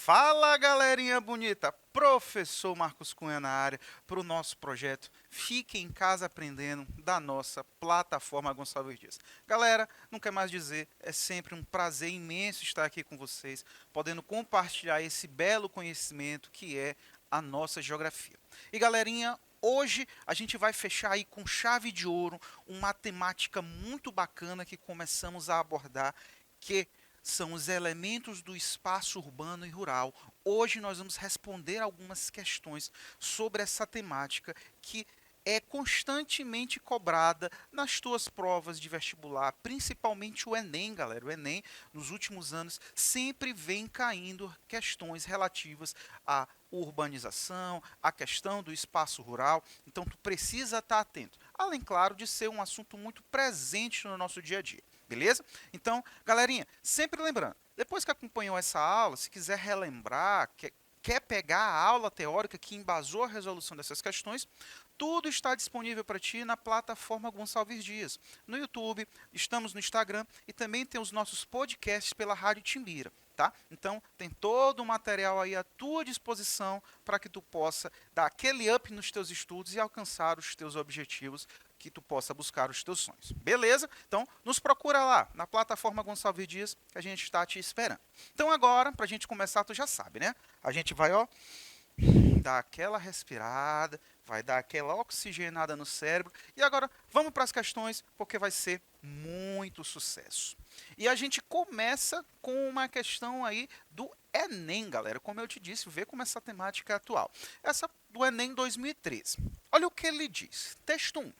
Fala, galerinha bonita! Professor Marcos Cunha na área para o nosso projeto Fique em Casa Aprendendo da nossa plataforma Gonçalves Dias. Galera, não quer mais dizer, é sempre um prazer imenso estar aqui com vocês, podendo compartilhar esse belo conhecimento que é a nossa geografia. E galerinha, hoje a gente vai fechar aí com chave de ouro uma temática muito bacana que começamos a abordar, que são os elementos do espaço urbano e rural. Hoje nós vamos responder algumas questões sobre essa temática que é constantemente cobrada nas tuas provas de vestibular, principalmente o Enem, galera. O Enem, nos últimos anos, sempre vem caindo questões relativas à urbanização, à questão do espaço rural. Então, tu precisa estar atento. Além, claro, de ser um assunto muito presente no nosso dia a dia. Beleza? Então, galerinha, sempre lembrando, depois que acompanhou essa aula, se quiser relembrar, quer pegar a aula teórica que embasou a resolução dessas questões, tudo está disponível para ti na plataforma Gonçalves Dias. No YouTube, estamos no Instagram e também tem os nossos podcasts pela Rádio Timbira. Tá? Então, tem todo o material aí à tua disposição para que tu possa dar aquele up nos teus estudos e alcançar os teus objetivos, que tu possa buscar os teus sonhos. Beleza? Então, nos procura lá, na plataforma Gonçalves Dias, que a gente está te esperando. Então, agora, para a gente começar, tu já sabe, né? A gente vai, ó, dar aquela respirada, vai dar aquela oxigenada no cérebro. E agora, vamos para as questões, porque vai ser muito sucesso. E a gente começa com uma questão aí do Enem, galera. Como eu te disse, vê como essa temática é atual. Essa do Enem 2013. Olha o que ele diz. Texto 1.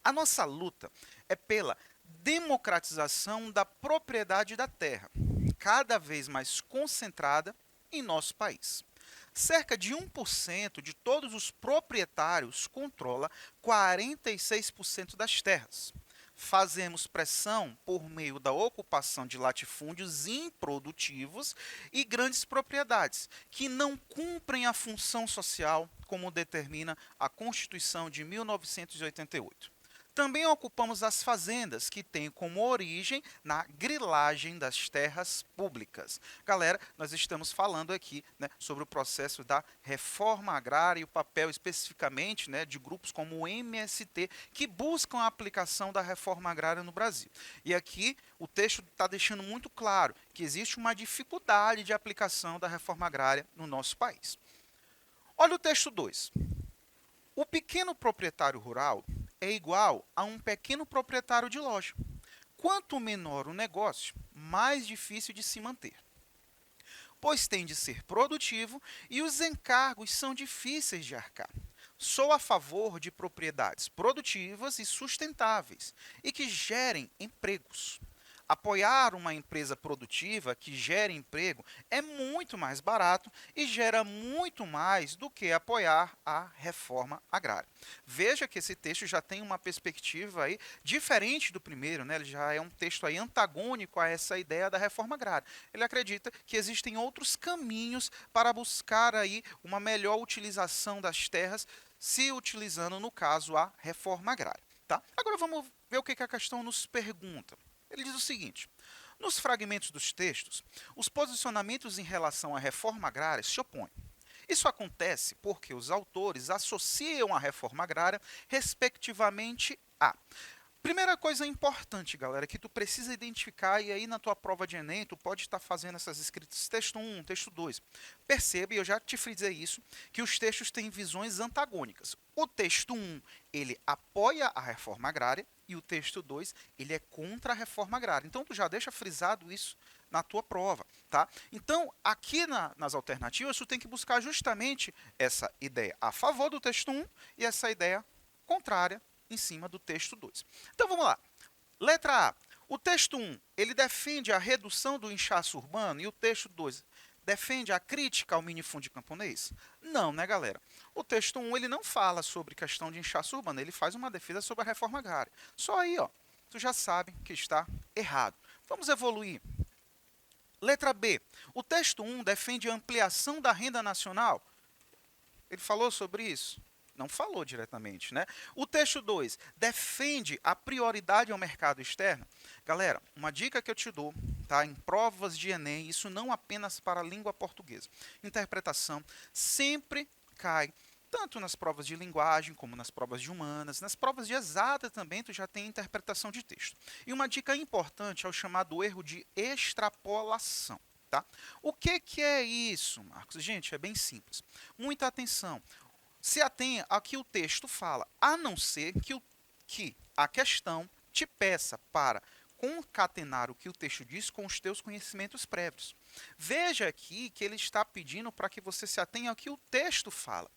A nossa luta é pela democratização da propriedade da terra, cada vez mais concentrada em nosso país. Cerca de 1% de todos os proprietários controla 46% das terras. Fazemos pressão por meio da ocupação de latifúndios improdutivos e grandes propriedades, que não cumprem a função social como determina a Constituição de 1988. Também ocupamos as fazendas, que têm como origem na grilagem das terras públicas. Galera, nós estamos falando aqui, né, sobre o processo da reforma agrária e o papel especificamente, né, de grupos como o MST, que buscam a aplicação da reforma agrária no Brasil. E aqui o texto está deixando muito claro que existe uma dificuldade de aplicação da reforma agrária no nosso país. Olha o texto 2. O pequeno proprietário rural é igual a um pequeno proprietário de loja. Quanto menor o negócio, mais difícil de se manter, pois tem de ser produtivo e os encargos são difíceis de arcar. Sou a favor de propriedades produtivas e sustentáveis e que gerem empregos. Apoiar uma empresa produtiva que gere emprego é muito mais barato e gera muito mais do que apoiar a reforma agrária. Veja que esse texto já tem uma perspectiva aí diferente do primeiro, né? Ele já é um texto aí antagônico a essa ideia da reforma agrária. Ele acredita que existem outros caminhos para buscar aí uma melhor utilização das terras, se utilizando, no caso, a reforma agrária. Tá? Agora vamos ver o que a questão nos pergunta. Ele diz o seguinte: nos fragmentos dos textos, os posicionamentos em relação à reforma agrária se opõem. Isso acontece porque os autores associam a reforma agrária respectivamente a... Primeira coisa importante, galera, que tu precisa identificar, e aí na tua prova de Enem, tu pode estar fazendo essas escritas, texto 1, texto 2. Percebe, eu já te frisei isso, que os textos têm visões antagônicas. O texto 1, ele apoia a reforma agrária, e o texto 2, ele é contra a reforma agrária. Então, tu já deixa frisado isso na tua prova, tá? Então, aqui nas alternativas, tu tem que buscar justamente essa ideia a favor do texto 1 e essa ideia contrária em cima do texto 2. Então, vamos lá. Letra A. O texto 1, ele defende a redução do inchaço urbano e o texto 2 defende a crítica ao minifúndio camponês? Não, né, galera? O texto 1, ele não fala sobre questão de inchaço urbano, ele faz uma defesa sobre a reforma agrária. Só aí, ó, tu já sabe que está errado. Vamos evoluir. Letra B. O texto 1 defende a ampliação da renda nacional? Ele falou sobre isso? Não falou diretamente, né? O texto 2 defende a prioridade ao mercado externo. Galera, uma dica que eu te dou, tá? Em provas de Enem, isso não apenas para a língua portuguesa. Interpretação sempre cai tanto nas provas de linguagem como nas provas de humanas, nas provas de exata também tu já tem interpretação de texto. E uma dica importante é o chamado erro de extrapolação. Tá? O que é isso, Marcos? Gente, é bem simples. Muita atenção. Se atenha ao que o texto fala, a não ser que a questão te peça para concatenar o que o texto diz com os teus conhecimentos prévios. Veja aqui que ele está pedindo para que você se atenha ao que o texto fala.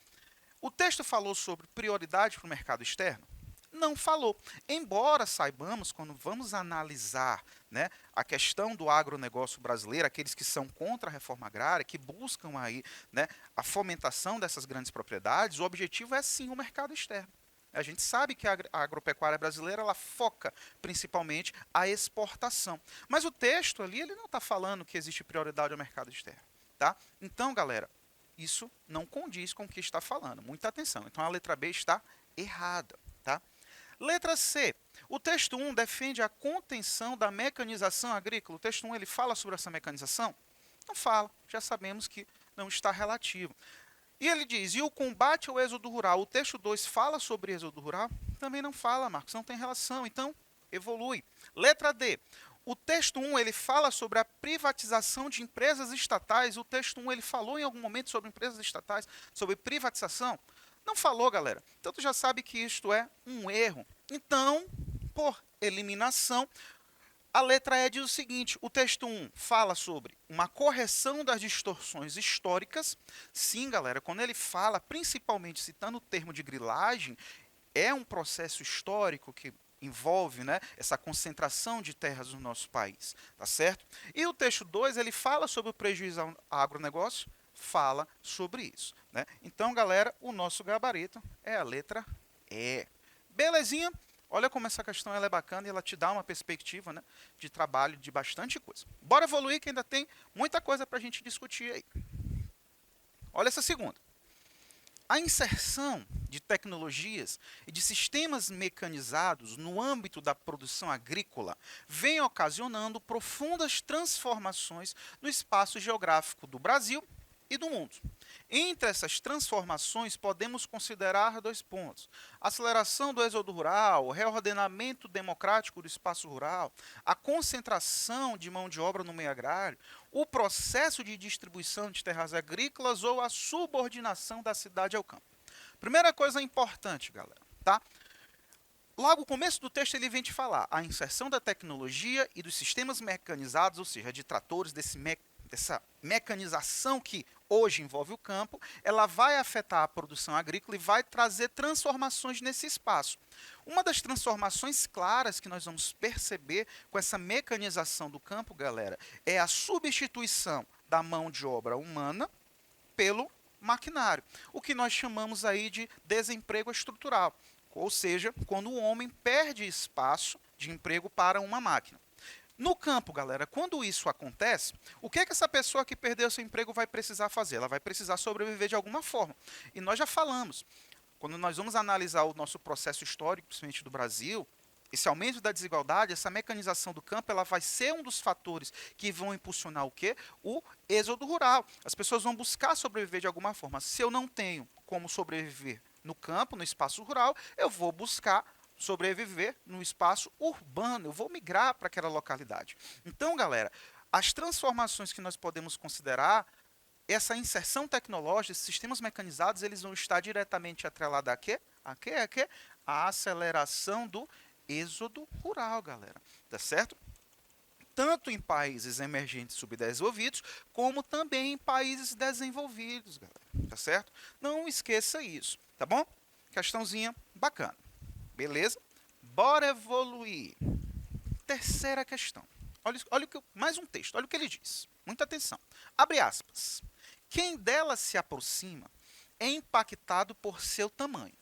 O texto falou sobre prioridade para o mercado externo? Não falou. Embora saibamos, quando vamos analisar, né, a questão do agronegócio brasileiro, aqueles que são contra a reforma agrária, que buscam aí, né, a fomentação dessas grandes propriedades, o objetivo é sim o mercado externo. A gente sabe que a agropecuária brasileira ela foca principalmente a exportação. Mas o texto ali ele não está falando que existe prioridade ao mercado externo. Tá? Então, galera, isso não condiz com o que está falando. Muita atenção. Então a letra B está errada. Tá? Letra C. O texto 1 defende a contenção da mecanização agrícola. O texto 1 ele fala sobre essa mecanização? Não fala. Já sabemos que não está relativo. E ele diz, e o combate ao êxodo rural? O texto 2 fala sobre êxodo rural? Também não fala, Marcos, não tem relação. Então, evolui. Letra D. O texto 1 ele fala sobre a privatização de empresas estatais. O texto 1 ele falou em algum momento sobre empresas estatais, sobre privatização? Não falou, galera. Então tu já sabe que isto é um erro. Então, por eliminação, a letra E diz o seguinte, o texto 1 fala sobre uma correção das distorções históricas. Sim, galera, quando ele fala, principalmente citando o termo de grilagem, é um processo histórico que envolve, né, essa concentração de terras no nosso país, tá certo? E o texto 2, ele fala sobre o prejuízo ao agronegócio, fala sobre isso, né? Então, galera, o nosso gabarito é a letra E. Belezinha? Olha como essa questão ela é bacana e ela te dá uma perspectiva, né, de trabalho de bastante coisa. Bora evoluir que ainda tem muita coisa para a gente discutir aí. Olha essa segunda. A inserção de tecnologias e de sistemas mecanizados no âmbito da produção agrícola vem ocasionando profundas transformações no espaço geográfico do Brasil e do mundo. Entre essas transformações, podemos considerar dois pontos: aceleração do êxodo rural, o reordenamento democrático do espaço rural, a concentração de mão de obra no meio agrário, o processo de distribuição de terras agrícolas ou a subordinação da cidade ao campo. Primeira coisa importante, galera, tá? Logo, o começo do texto ele vem te falar a inserção da tecnologia e dos sistemas mecanizados, ou seja, de tratores, dessa mecanização que hoje envolve o campo, ela vai afetar a produção agrícola e vai trazer transformações nesse espaço. Uma das transformações claras que nós vamos perceber com essa mecanização do campo, galera, é a substituição da mão de obra humana pelo maquinário, o que nós chamamos aí de desemprego estrutural, ou seja, quando o homem perde espaço de emprego para uma máquina. No campo, galera, quando isso acontece, o que é que essa pessoa que perdeu seu emprego vai precisar fazer? Ela vai precisar sobreviver de alguma forma. E nós já falamos, quando nós vamos analisar o nosso processo histórico, principalmente do Brasil, esse aumento da desigualdade, essa mecanização do campo, ela vai ser um dos fatores que vão impulsionar o quê? O êxodo rural. As pessoas vão buscar sobreviver de alguma forma. Se eu não tenho como sobreviver no campo, no espaço rural, eu vou buscar sobreviver no espaço urbano, eu vou migrar para aquela localidade. Então, galera, as transformações que nós podemos considerar, essa inserção tecnológica, esses sistemas mecanizados, eles vão estar diretamente atrelados a quê? A quê? A quê? A aceleração do êxodo rural, galera. Tá certo? Tanto em países emergentes subdesenvolvidos, como também em países desenvolvidos, galera. Tá certo? Não esqueça isso, tá bom? Questãozinha bacana. Beleza? Bora evoluir. Terceira questão. Olha mais um texto, olha o que ele diz. Muita atenção. Abre aspas. Quem dela se aproxima é impactado por seu tamanho.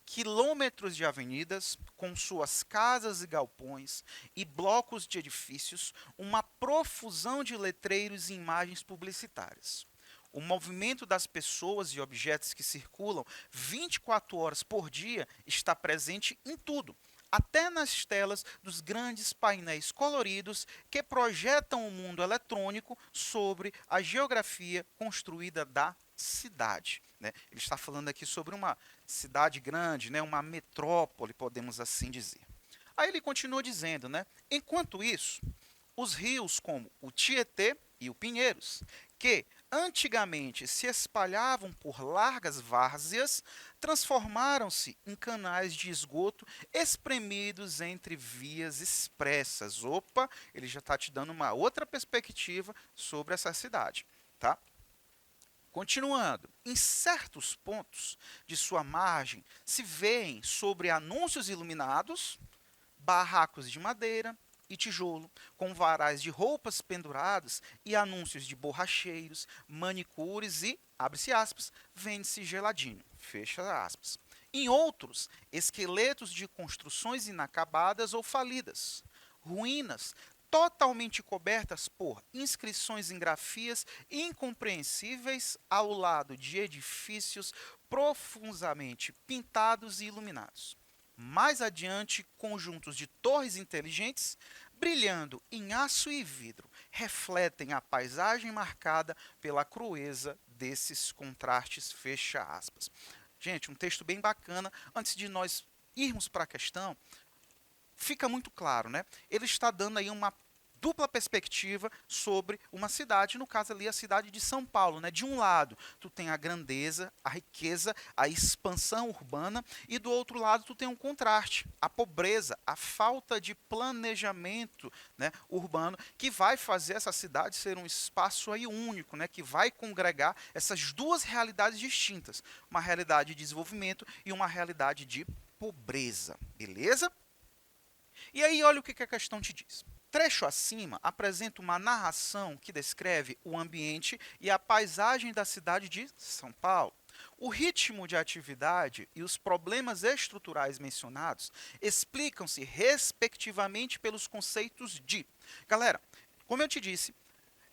Quilômetros de avenidas, com suas casas e galpões e blocos de edifícios, uma profusão de letreiros e imagens publicitárias. O movimento das pessoas e objetos que circulam 24 horas por dia está presente em tudo, até nas telas dos grandes painéis coloridos que projetam o mundo eletrônico sobre a geografia construída da cidade. Né? Ele está falando aqui sobre uma cidade grande, né? Uma metrópole, podemos assim dizer. Aí ele continua dizendo, né? Enquanto isso, os rios como o Tietê e o Pinheiros, que antigamente se espalhavam por largas várzeas, transformaram-se em canais de esgoto espremidos entre vias expressas. Opa, ele já está te dando uma outra perspectiva sobre essa cidade, tá? Continuando, em certos pontos de sua margem se veem sobre anúncios iluminados, barracos de madeira e tijolo, com varais de roupas penduradas e anúncios de borracheiros, manicures e, abre-se aspas, vende-se geladinho, fecha aspas. Em outros, esqueletos de construções inacabadas ou falidas, ruínas totalmente cobertas por inscrições em grafias incompreensíveis ao lado de edifícios profundamente pintados e iluminados. Mais adiante, conjuntos de torres inteligentes, brilhando em aço e vidro, refletem a paisagem marcada pela crueza desses contrastes, fecha aspas. Gente, um texto bem bacana. Antes de nós irmos para a questão, fica muito claro, né? Ele está dando aí uma dupla perspectiva sobre uma cidade, no caso ali a cidade de São Paulo, né? De um lado, tu tem a grandeza, a riqueza, a expansão urbana, e do outro lado tu tem um contraste, a pobreza, a falta de planejamento, né, urbano, que vai fazer essa cidade ser um espaço aí único, né, que vai congregar essas duas realidades distintas, uma realidade de desenvolvimento e uma realidade de pobreza, beleza? E aí olha o que a questão te diz. Trecho acima apresenta uma narração que descreve o ambiente e a paisagem da cidade de São Paulo. O ritmo de atividade e os problemas estruturais mencionados explicam-se respectivamente pelos conceitos de... Galera, como eu te disse,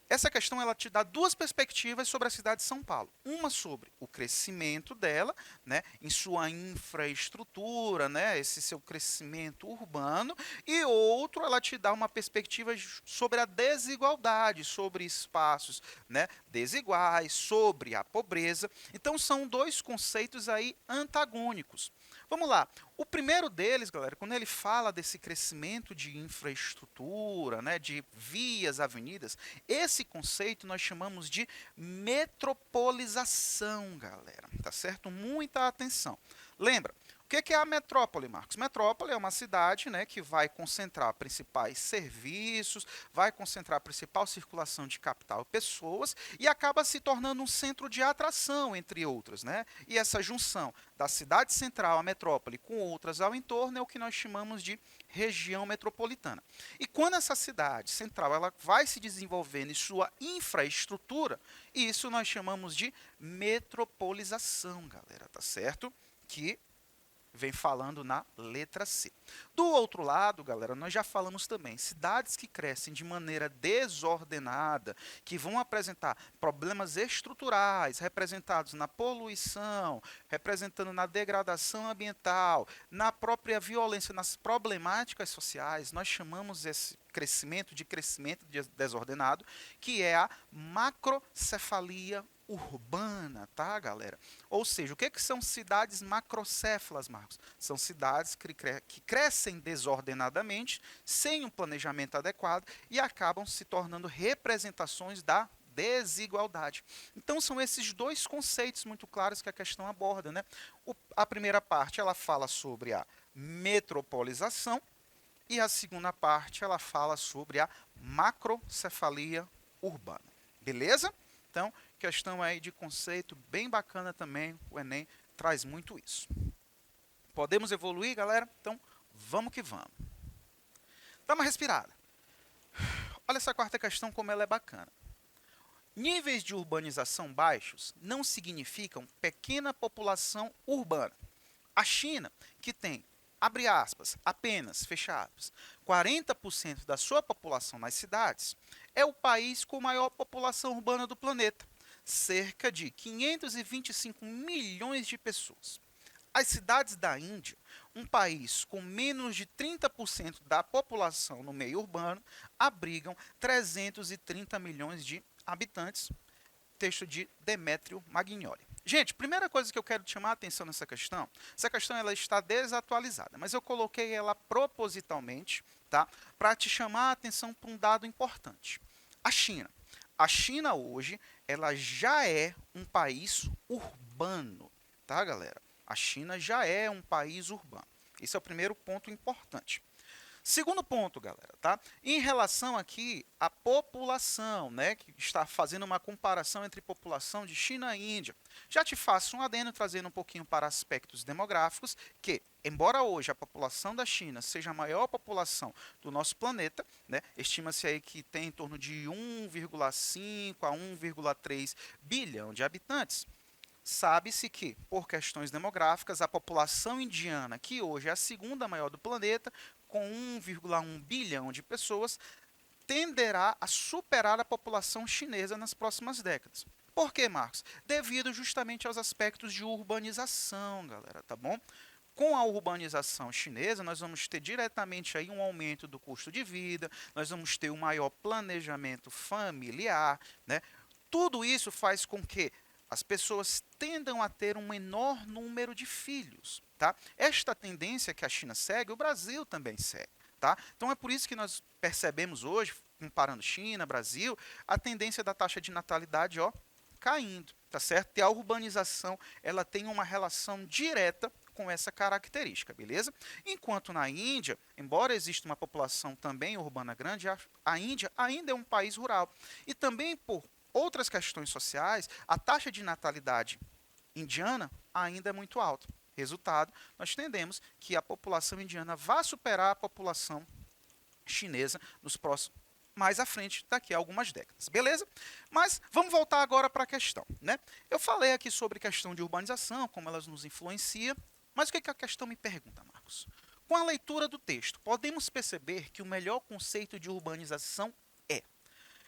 essa questão ela te dá duas perspectivas sobre a cidade de São Paulo. Uma sobre o crescimento dela, né, em sua infraestrutura, né, esse seu crescimento urbano, e outro ela te dá uma perspectiva sobre a desigualdade, sobre espaços, né, desiguais, sobre a pobreza. Então são dois conceitos aí antagônicos. Vamos lá. O primeiro deles, galera, quando ele fala desse crescimento de infraestrutura, né, de vias, avenidas, esse conceito nós chamamos de metropolização, galera. Tá certo? Muita atenção. Lembra, o que é a metrópole, Marcos? Metrópole é uma cidade, né, que vai concentrar principais serviços, vai concentrar a principal circulação de capital e pessoas e acaba se tornando um centro de atração, entre outras. Né? E essa junção da cidade central, a metrópole, com outras ao entorno é o que nós chamamos de região metropolitana. E quando essa cidade central ela vai se desenvolvendo em sua infraestrutura, isso nós chamamos de metropolização, galera, tá certo? Que vem falando na letra C. Do outro lado, galera, nós já falamos também, cidades que crescem de maneira desordenada, que vão apresentar problemas estruturais, representados na poluição, representando na degradação ambiental, na própria violência, nas problemáticas sociais, nós chamamos esse crescimento desordenado, que é a macrocefalia urbana, tá, galera? Ou seja, o que são cidades macrocéfalas, Marcos? São cidades que crescem desordenadamente, sem um planejamento adequado e acabam se tornando representações da desigualdade. Então são esses dois conceitos muito claros que a questão aborda, né? A primeira parte ela fala sobre a metropolização e a segunda parte ela fala sobre a macrocefalia urbana. Beleza? Então, questão aí de conceito bem bacana também, o Enem traz muito isso. Podemos evoluir, galera? Então, vamos que vamos. Dá uma respirada. Olha essa quarta questão como ela é bacana. Níveis de urbanização baixos não significam pequena população urbana. A China, que tem, abre aspas, apenas, fecha aspas, 40% da sua população nas cidades, é o país com maior população urbana do planeta, cerca de 525 milhões de pessoas. As cidades da Índia, um país com menos de 30% da população no meio urbano, abrigam 330 milhões de habitantes, texto de Demétrio Magnoli. Gente, primeira coisa que eu quero chamar a atenção nessa questão, essa questão ela está desatualizada, mas eu coloquei ela propositalmente, tá, para te chamar a atenção para um dado importante. A China. A China hoje, ela já é um país urbano, tá, galera? A China já é um país urbano. Esse é o primeiro ponto importante. Segundo ponto, galera, tá? Em relação aqui à população, né, que está fazendo uma comparação entre população de China e Índia. Já te faço um adendo trazendo um pouquinho para aspectos demográficos, que embora hoje a população da China seja a maior população do nosso planeta, né, estima-se aí que tem em torno de 1,5 a 1,3 bilhão de habitantes. Sabe-se que, por questões demográficas, a população indiana, que hoje é a segunda maior do planeta, com 1,1 bilhão de pessoas, tenderá a superar a população chinesa nas próximas décadas. Por quê, Marcos? Devido justamente aos aspectos de urbanização, galera, tá bom? Com a urbanização chinesa, nós vamos ter diretamente aí um aumento do custo de vida, nós vamos ter um maior planejamento familiar, né? Tudo isso faz com que as pessoas tendam a ter um menor número de filhos, tá? Esta tendência que a China segue, o Brasil também segue, tá? Então é por isso que nós percebemos hoje, comparando China, Brasil, a tendência da taxa de natalidade, ó, caindo, tá certo? E a urbanização, ela tem uma relação direta com essa característica, beleza? Enquanto na Índia, embora exista uma população também urbana grande, a Índia ainda é um país rural. E também por outras questões sociais, a taxa de natalidade indiana ainda é muito alta. Resultado, nós tendemos que a população indiana vá superar a população chinesa nos próximos, mais à frente, daqui a algumas décadas, beleza? Mas vamos voltar agora para a questão, né? Eu falei aqui sobre questão de urbanização, como elas nos influenciam, mas o que a questão me pergunta, Marcos? Com a leitura do texto, podemos perceber que o melhor conceito de urbanização é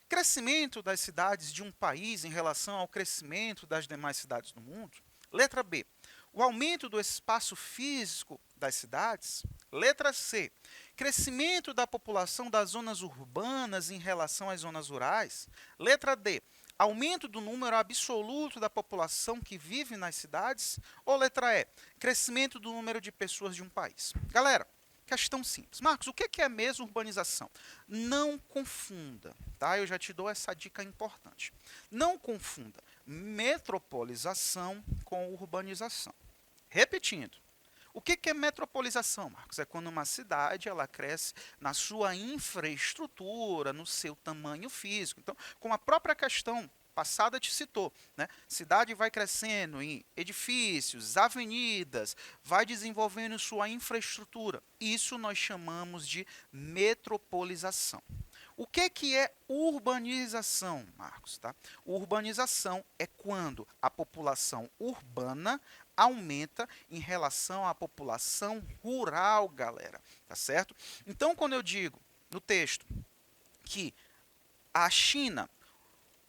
crescimento das cidades de um país em relação ao crescimento das demais cidades do mundo. Letra B. O aumento do espaço físico das cidades. Letra C. Crescimento da população das zonas urbanas em relação às zonas rurais. Letra D. Aumento do número absoluto da população que vive nas cidades. Ou letra E. Crescimento do número de pessoas de um país. Galera, questão simples. Marcos, o que é mesmo urbanização? Não confunda, tá? Eu já te dou essa dica importante. Não confunda metropolização com urbanização. Repetindo, o que é metropolização, Marcos? É quando uma cidade ela cresce na sua infraestrutura, no seu tamanho físico. Então, como a própria questão passada te citou, né? Cidade vai crescendo em edifícios, avenidas, vai desenvolvendo sua infraestrutura. Isso nós chamamos de metropolização. O que é urbanização, Marcos? Tá? Urbanização é quando a população urbana aumenta em relação à população rural, galera. Tá certo? Então, quando eu digo no texto que a China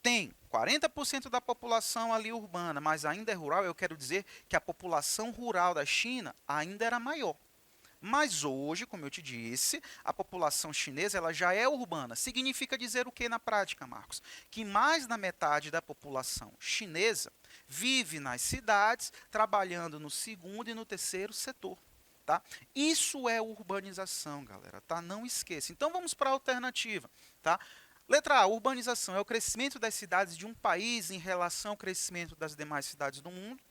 tem 40% da população ali urbana, mas ainda é rural, eu quero dizer que a população rural da China ainda era maior. Mas hoje, como eu te disse, a população chinesa ela já é urbana. Significa dizer o que na prática, Marcos? Que mais da metade da população chinesa vive nas cidades, trabalhando no segundo e no terceiro setor. Tá? Isso é urbanização, galera. Tá? Não esqueça. Então vamos para a alternativa. Tá? Letra A, urbanização é o crescimento das cidades de um país em relação ao crescimento das demais cidades do mundo?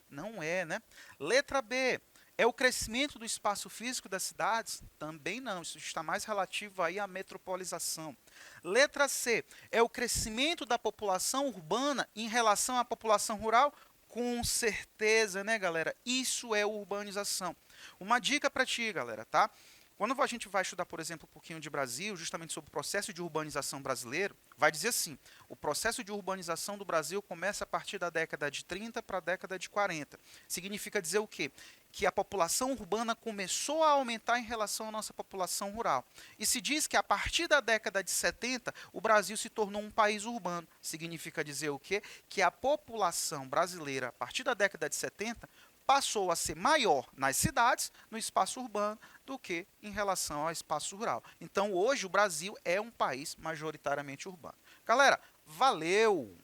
Não é, né? Letra B, é o crescimento do espaço físico das cidades? Também não, isso está mais relativo aí à metropolização. Letra C, é o crescimento da população urbana em relação à população rural? Com certeza, né, galera? Isso é urbanização. Uma dica para ti, galera, tá? Quando a gente vai estudar, por exemplo, um pouquinho de Brasil, justamente sobre o processo de urbanização brasileiro, vai dizer assim: o processo de urbanização do Brasil começa a partir da década de 30 para a década de 40. Significa dizer o quê? Que a população urbana começou a aumentar em relação à nossa população rural. E se diz que a partir da década de 70, o Brasil se tornou um país urbano. Significa dizer o quê? Que a população brasileira, a partir da década de 70, passou a ser maior nas cidades, no espaço urbano, do que em relação ao espaço rural. Então, hoje, o Brasil é um país majoritariamente urbano. Galera, valeu!